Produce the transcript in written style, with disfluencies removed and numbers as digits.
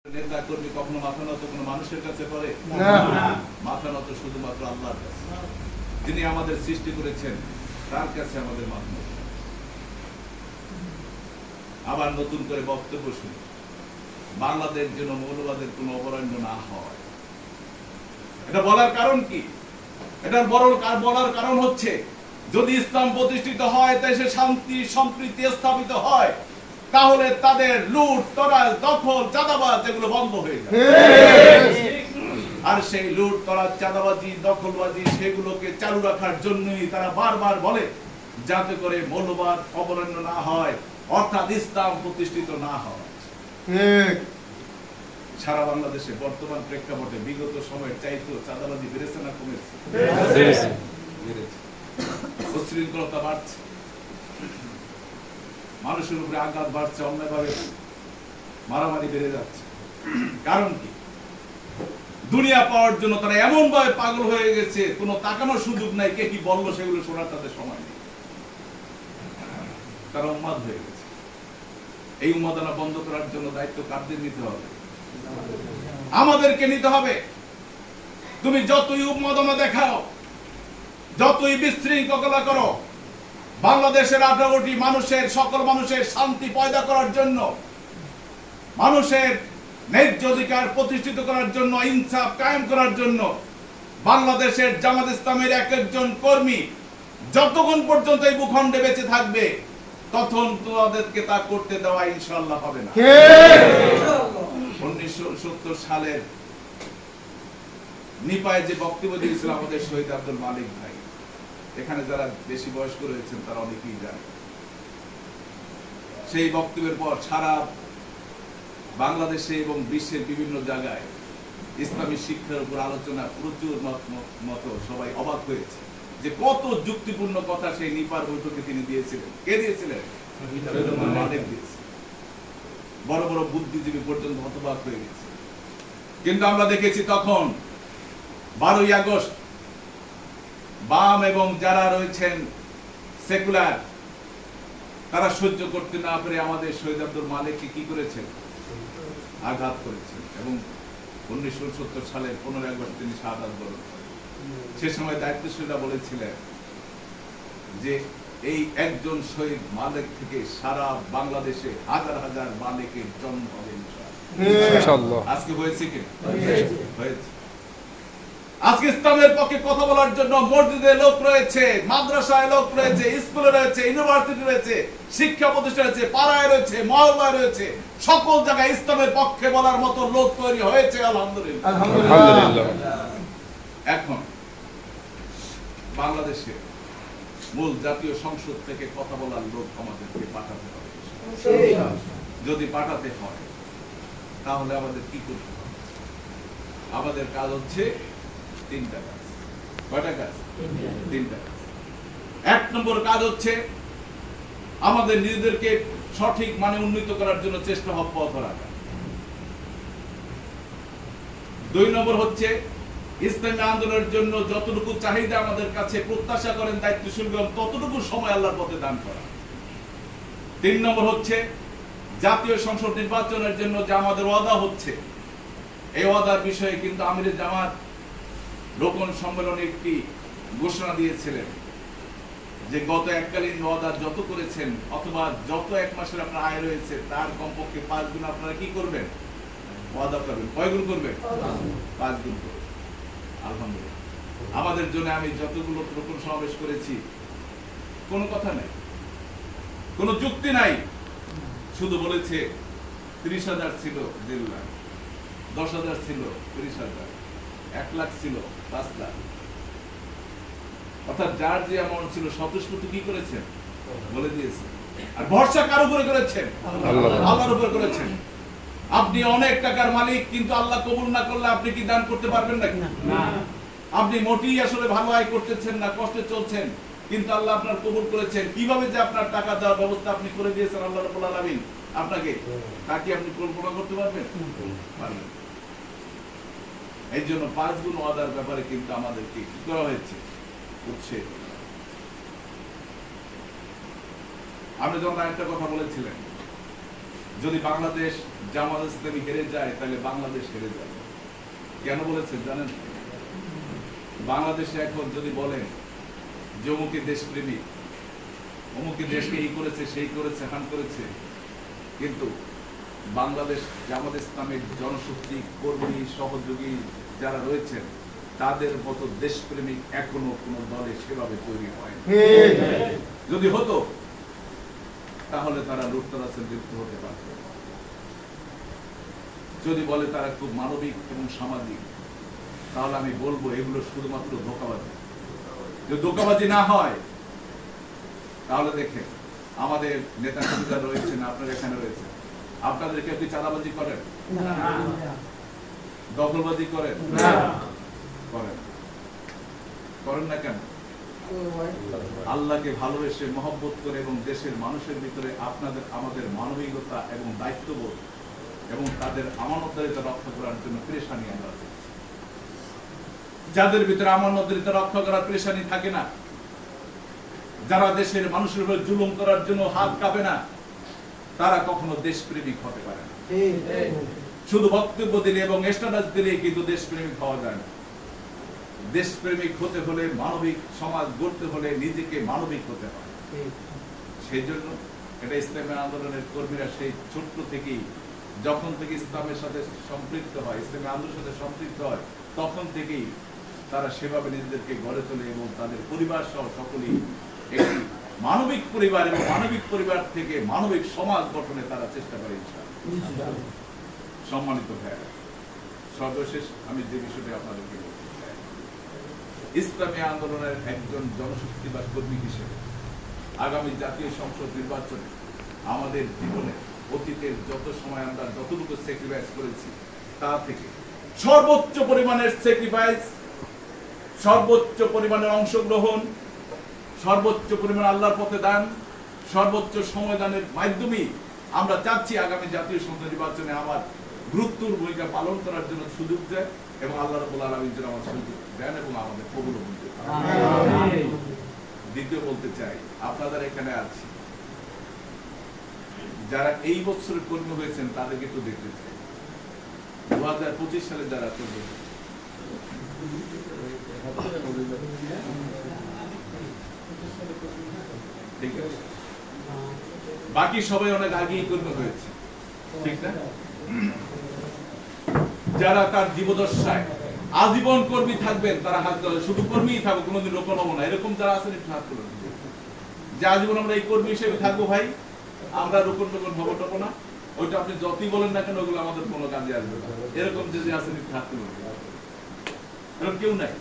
নেতা কর্মী কখনো মাথা নত কোনো মানুষের কাছে করে না, মাথা নত শুধুমাত্র আল্লাহর কাছে, যিনি আমাদের সৃষ্টি করেছেন তার কাছে আমাদের মাথা নত। আবার নতুন করে বক্তব্য শুনি, বাংলাদেশ যেন মৌলবাদের কোনো অবরণ্য না হয়। এটা বলার কারণ কি? এটার বলার কারণ হচ্ছে, যদি ইসলাম প্রতিষ্ঠিত হয়, দেশে শান্তি সম্প্রীতি স্থাপিত হয়, তাহলে তাদের লুট তরাজ দখল চাঁদাবাজ এগুলো বন্ধ হয়ে যায়। আর সেই লুট তরাজ চাঁদাবাজি দখলবাজি সেগুলোকে চালু রাখার জন্যই তারা বারবার বলে, যাতে করে মৌলবাদ অবরণ্য না হয়, অর্থাৎ ইসলাম প্রতিষ্ঠিত না হয়। সারা বাংলাদেশে বর্তমান প্রেক্ষাপটে বিগত সময়ের চাইতেও চাঁদাবাজি বেড়েছে না কমেছে? বেড়েছে। উচ্ছৃঙ্খলতা বাড়ছে, মানুষের উপরে আঘাত বাড়ছে, অন্যায়ভাবে মারামারি বেড়ে যাচ্ছে। কারণ কি? দুনিয়া পাওয়ার জন্য তারা এমন ভাবে পাগল হয়ে গেছে, কোনো তাকানোর সুযোগ নাই, কে কি বললো সেগুলো শোনার তাদের সময় নেই। তারা উন্মাদ হয়ে গেছে। এই উন্মাদনা বন্ধ করার জন্য দায়িত্ব কাদের নিতে হবে? আমাদেরকে নিতে হবে। তুমি যতই উন্মাদনা দেখাও, যতই বিশৃঙ্খলা করো, বাংলাদেশের 18 মানুষের সকল মানুষের শান্তি পয়দা করার জন্য, মানুষের ন্যায্য অধিকার প্রতিষ্ঠিত করার জন্য, ইনসাফ কায়েম করার জন্য বাংলাদেশের জামাত ইসলামের এক একজন কর্মী যতক্ষণ পর্যন্ত এই ভূখণ্ডে বেঁচে থাকবে, তখন তোমাদেরকে তা করতে দেওয়া ইনশাআল্লাহ হবে না। 1970 সালের নিপায় যে বক্তব্য দিয়েছিল আমাদের শহীদ আব্দুল মালিক ভাই, এখানে যারা বেশি বয়স্ক রয়েছেন তারা অনেকেই জানেন। সেই বক্তব্যের পর সারা বাংলাদেশে এবং বিশ্বের বিভিন্ন জায়গায় ইসলামী শিক্ষার উপর আলোচনা প্রচুর মত, সবাই অবাক হয়েছে যে কত যুক্তিপূর্ণ কথা সেই নিপার বৈঠকে তিনি দিয়েছিলেন। কে দিয়েছিলেন? মালিক দিয়েছিলেন। বড় বড় বুদ্ধিজীবী পর্যন্ত হতবাক হয়ে গেছে। কিন্তু আমরা দেখেছি তখন 12ই আগস্ট বাম এবং যারা রয়েছেন সেকুলার, তারা সহ্য করতে না পেরে আমাদের শহীদ আব্দুল মালিককে কি করেছেন? আঘাত করেছেন। এবং 1970 সালের 15 আগস্ট তিনি শাহাদাত বরণ করেন। সে সময় দায়িত্বশীলরা বলেছিলেন যে এই একজন শহীদ মালিক থেকে সারা বাংলাদেশে হাজার হাজার মালিকের জন্ম হবে ইনশাআল্লাহ। আজকে হয়েছে কি? হয়েছে। আজকে ইসলামের পক্ষে কথা বলার জন্য মসজিদে লোক রয়েছে, মাদ্রাসায় লোক রয়েছে, স্কুলে রয়েছে, ইউনিভার্সিটি রয়েছে, শিক্ষা প্রতিষ্ঠান রয়েছে, পাড়ায় রয়েছে, মহল্লায় রয়েছে, সকল জায়গায় ইসলামের পক্ষে বলার মতো লোক তৈরি হয়েছে। আলহামদুলিল্লাহ। এখন বাংলাদেশে মূল জাতীয় সংসদ থেকে কথা বলার লোক আমাদেরকে পাঠাতে হবে। যদি পাঠাতে হয় তাহলে আমাদের কি করতে হবে? আমাদের কাজ হচ্ছে 3টা কাজ। কয়টা কাজ? 3টা কাজ। 1 নম্বর কাজ হচ্ছে আমাদের নিজেদেরকে সঠিক মানে উন্নীত করার জন্য চেষ্টা অব্যাহত রাখা। 2 নম্বর হচ্ছে ইসলামী আন্দোলনের জন্য যতটুকু চাহিদা আমাদের কাছে প্রত্যাশা করেন দায়িত্বশীলগণ, ততটুকু সময় আল্লাহর পথে দান করা। 3 নম্বর হচ্ছে জাতীয় সংসদ নির্বাচনের জন্য যে আমাদের ওয়াদা হচ্ছে, এই ওয়াদার বিষয়ে কিন্তু আমিরে জামাত রোকন সম্মেলনে একটি ঘোষণা দিয়েছিলেন যে গত এককালীন ওয়াদা যত করেছেন অথবা যত 1 মাসের আপনার আয় রয়েছে তার কমপক্ষে 5 গুণ আপনারা কি করবেন? ওয়াদা করবেন। কয় গুণ করবেন? 5 গুণ করবেন। আলহামদুলিল্লাহ। আমাদের জন্য আমি যতগুলো রোকন সমাবেশ করেছি, কোনো কথা নাই, কোনো যুক্তি নাই, শুধু বলেছে 30,000 ছিল 1.5 লাখ, 10,000 ছিল 30,000, 1 লাখ ছিল 5 লাখ, অর্থাৎ যার যে অ্যামাউন্ট ছিল স্বতঃস্ফূর্ত কি করেছেন? বলে দিয়েছে। আর ভরসা কার উপরে করেছেন? আল্লাহর উপরে করেছেন। আপনি অনেক টাকার মালিক, কিন্তু আল্লাহ কবুল না করলে আপনি কি দান করতে পারবেন নাকি? না। আপনি মোটেই আসলে ভালো আয় করতেছেন না, কষ্টে চলছেন, কিন্তু আল্লাহ আপনার কবুল করেছেন। কিভাবে যে আপনার টাকা দেওয়ার ব্যবস্থা আপনি করে দিয়েছেন আল্লাহ রাব্বুল আলামিন আপনাকে, তা কি আপনি কল্পনা করতে পারবেন? পারবেন। এই জন্য 5 গুণ ওয়াদার ব্যাপারে কিন্তু আমাদেরকে কি করা হয়েছে? উৎসাহিত। আপনি যখন একটা কথা বলেছিলেন যদি বাংলাদেশ জামাত ইসলামী হেরে যায় তাহলে বাংলাদেশ হেরে যাবে। কেন বলেছেন জানেন? বাংলাদেশে এখন যদি বলেন যে অমুকে দেশপ্রেমিক, অমুকে দেশকে এই করেছে সেই করেছে হান করেছে, কিন্তু বাংলাদেশ জামাত ইসলামের জনশক্তি কর্মী সহযোগী যারা রয়েছেন তাদের মতো দেশপ্রেমিক এখনো কোন দলে সেভাবে তৈরি হয়নি। যদি হতো তাহলে তারা লুটতরাজে লিপ্ত হতে পারত। যদি বলে তারা খুব মানবিক এবং সামাজিক, তাহলে আমি বলবো এগুলো শুধুমাত্র ধোঁকাবাজি। যদি ধোঁকাবাজি না হয় তাহলে দেখেন আমাদের নেতা কর্মীরা রয়েছেন, আপনারা এখানে রয়েছেন, আপনাদের কেউ কি চাঁদাবাজি করেন? দখলবাজি করেন? করেন করেন না কেন? আল্লাহকে ভালোবেসে মহব্বত করে এবং দেশের মানুষের ভিতরে আপনাদের আমাদের মানবিকতা এবং দায়িত্ববোধ এবং তাদের আমানতদারিতা রক্ষা করার জন্য পেরেশানি আমরা, যাদের ভিতরে আমানতদারিতা রক্ষা করার পেরেশানি থাকে না, যারা দেশের মানুষের উপর জুলুম করার জন্য হাত কাঁপে না, তারা কখনো দেশপ্রেমিক হতে পারে না। শুধু বক্তব্য দিলে এবং স্ট্যাটাস দিলে কিন্তু দেশপ্রেমিক হওয়া যায় না। দেশপ্রেমিক হতে হলে, মানবিক সমাজ গড়তে হলে নিজেকে মানবিক হতে হয়। সেই জন্য এটা ইসলামী আন্দোলনের কর্মীরা সেই ছোট্ট থেকেই, যখন থেকে ইসলামের সাথে সম্পৃক্ত হয়, ইসলামী আন্দোলনের সাথে সম্পৃক্ত হয়, তখন থেকেই তারা সেভাবে নিজেদেরকে গড়ে তোলে এবং তাদের পরিবার সহ সকলেই একটি মানবিক পরিবার এবং মানবিক পরিবার থেকে মানবিক সমাজ গঠনে তারা চেষ্টা করে। সম্মানিত ভাইয়েরা, সর্বশেষ আমি যে বিষয়টি আপনাদেরকে বলতে চাই, ইসলামী আন্দোলনের একজন জনশক্তি বা কর্মী হিসেবে আগামী জাতীয় সংসদ নির্বাচনে আমাদের জীবনে অতীতের যত সময় আমরা যতটুকু স্যাক্রিফাইস করেছি তা থেকে সর্বোচ্চ পরিমাণের স্যাক্রিফাইস, সর্বোচ্চ পরিমাণের অংশগ্রহণ, সর্বোচ্চ পরিমাণ আল্লাহর পথে দান, সর্বোচ্চ সময় দানের মাধ্যমে আমরা চাচ্ছি আগামী জাতীয় সংসদ নির্বাচনে আমার গুরুত্বপূর্ণ ভূমিকা পালন করার জন্য সুযোগ দেয় এবং আল্লাহ রাব্বুল আলামিন যেন আমার সুযোগ দেন এবং আমাদের কবুল করুন। দ্বিতীয় বলতে চাই, আপনাদের এখানে আছি যারা এই বছরের কর্মী হয়েছেন তাদেরকে একটু দেখতে চাই। 2025 সালে যারা কর্মী, ঠিক আছে, বাকি সবাই অনেক আগেই কর্মী হয়েছে, ঠিক না? যারা তার জীবদশায় আজীবন কর্মী থাকবেন তারা হাত তোলেন, শুধু কর্মীই থাকবো, কোনোদিন রোপণ হবো না, এরকম যারা আছেন একটু হাত তোলেন। যে আজীবন আমরা এই কর্মী হিসেবে থাকবো ভাই, আমরা রোপণ হবো না, ওইটা আপনি যতই বলেন না কেন ওগুলো আমাদের কোনো কাজে আসবে না, এরকম যে আছেন একটু হাত তোলেন। এরকম কেউ নাই?